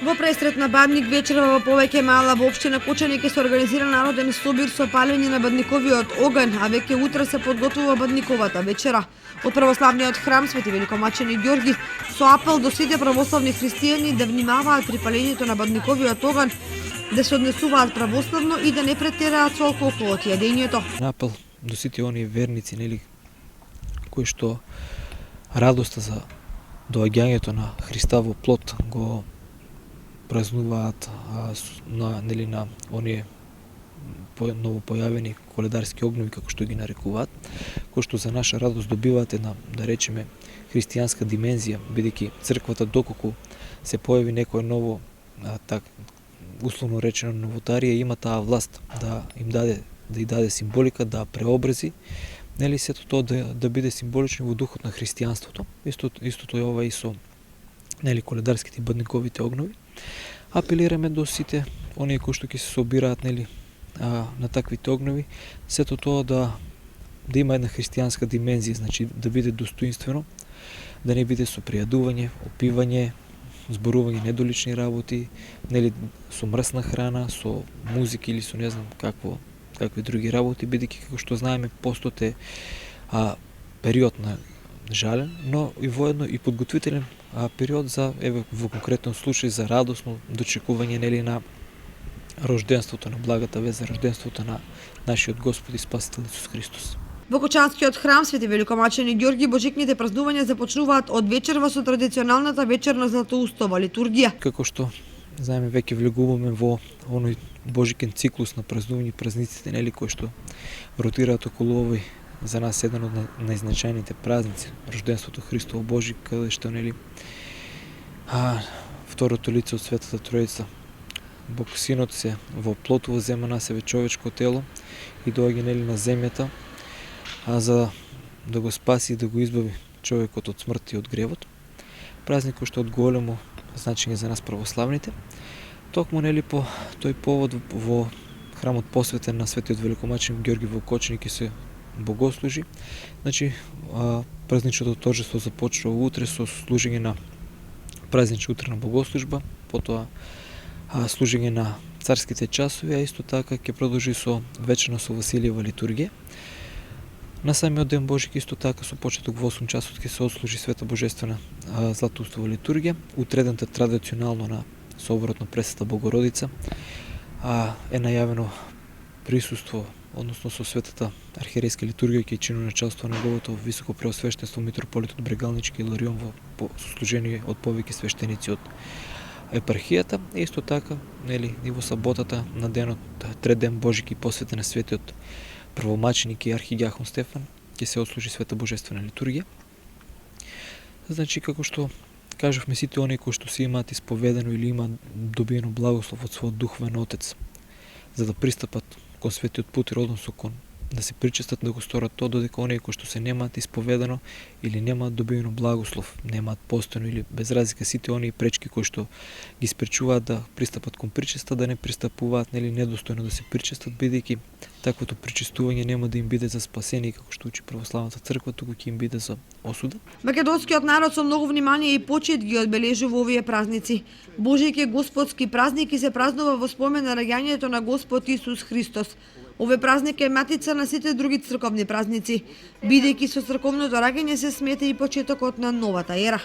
Во пресрет на Бадник вечерва во повеќе мала во општина Кочани ќе се организира народен собир со палење на Бадниковиот оган, а веќе утре се подготвува Бадниковата вечера. Од православниот храм Свети Великомачени Ѓорги со апел до сите православни христијани да внимаваат при палењето на Бадниковиот оган, да се однесуваат православно и да не претераат со алкохолот и јадењето. Апел до сите оние верници, нели, кои што радоста за доаѓањето на Христа во плот го празнуваат на оние новопојавени коледарски огнови, како што ги нарекуваат, кои што за наша радост добиваат една, да речеме, христијанска димензија, бидејќи црквата доколку се појави некое ново, условно речено новотарија, има таа власт да им даде символика, да преобрази, нели, сето тоа да биде символично во духот на христијанството. Истото е ова и со, нели, коледарските и бадниковите огнови. Апелираме до сите оние кои што ќе се собираат, нели, на таквите огнови, сето тоа да има една христијанска димензија, значи да биде достоинствено, да не биде со пријадување, опивање, зборување недолични работи, нели, со мрсна храна, со музика или со не знам какви други работи, бидејќи како што знаеме постот е период на жален, но и воедно и подготвителен период за, во конкретен случај, за радосно дочекување, нели, на рожденството на благата вест, за рожденството на нашиот Господ и Спасител Исус Христос. Во Кочанскиот храм Свети Великомачени Ѓорги божикните празнувања започнуваат од вечерва со традиционалната вечерна златоустова литургија. Како што знаеме, веќе влегуваме во оној божикен циклус на празнување празниците, нели, кои што ротираат околу овој за нас еден од најзначајните празници, рожденството Христово Божи, каде што, нели, второто лице од Светата Троица, Бог Синот, се во плотово зема на себе човечко тело и доаѓа, нели, на земјата, за да го спаси и да го избави човекот од смрт и од гревот. Празник кој што од големо значење за нас православните. Токму, нели, по тој повод во храмот посветен на Светиот Великомачен Ѓорги во Кочани ќе се богослужи. Значи, празничното торжество започнува утре со служење на празнична утрена богослужба, потоа служење на царските часови, а исто така ќе продолжи со вечерна со Василиева литургија. На самиот ден Божик исто така со почеток во 8 часот ќе се отслужи Света Божествена златоустова литургија. Утредната традиционално на соборот на Пресвета Богородица е најавено присуство, односно со Светата архиерејска литургија ќе чину началство неговото високо преосвештенство митрополитот Брегалнички Иларион во сослужение од повеќе свештеници од епархијата. Исто така, нели, и во саботата на денот Трет ден Божики посветен на светиот првомаченик и архидиакон Стефан ќе се отслужи Света Божествена литургија. Значи, како што кажавме, сите оние кои што се имаат исповедено или имаат добиено благослов од својот духовен отец за да пристапат кон светиот пут и односно кон да се причестат да го сторат тоа, додека оние кои што се немаат исповедано или немаат добиено благослов, немаат постојано или без разлика сите оние пречки кои што ги спречуваат да пристапат кон причеста, да не пристапуваат, нели, недостојно да се причестат, бидејќи таквото причестување нема да им биде за спасение, како што учи православната црква, туку ќе им биде за осуда. Македонскиот народ со многу внимание и почит ги одбележува овие празници. Божјки господски празник и се празнува во спомен на раѓањето на Господ Исус Христос. Овој празник е матица на сите други црковни празници, бидејќи со црковното раѓање се смета и почетокот на новата ера.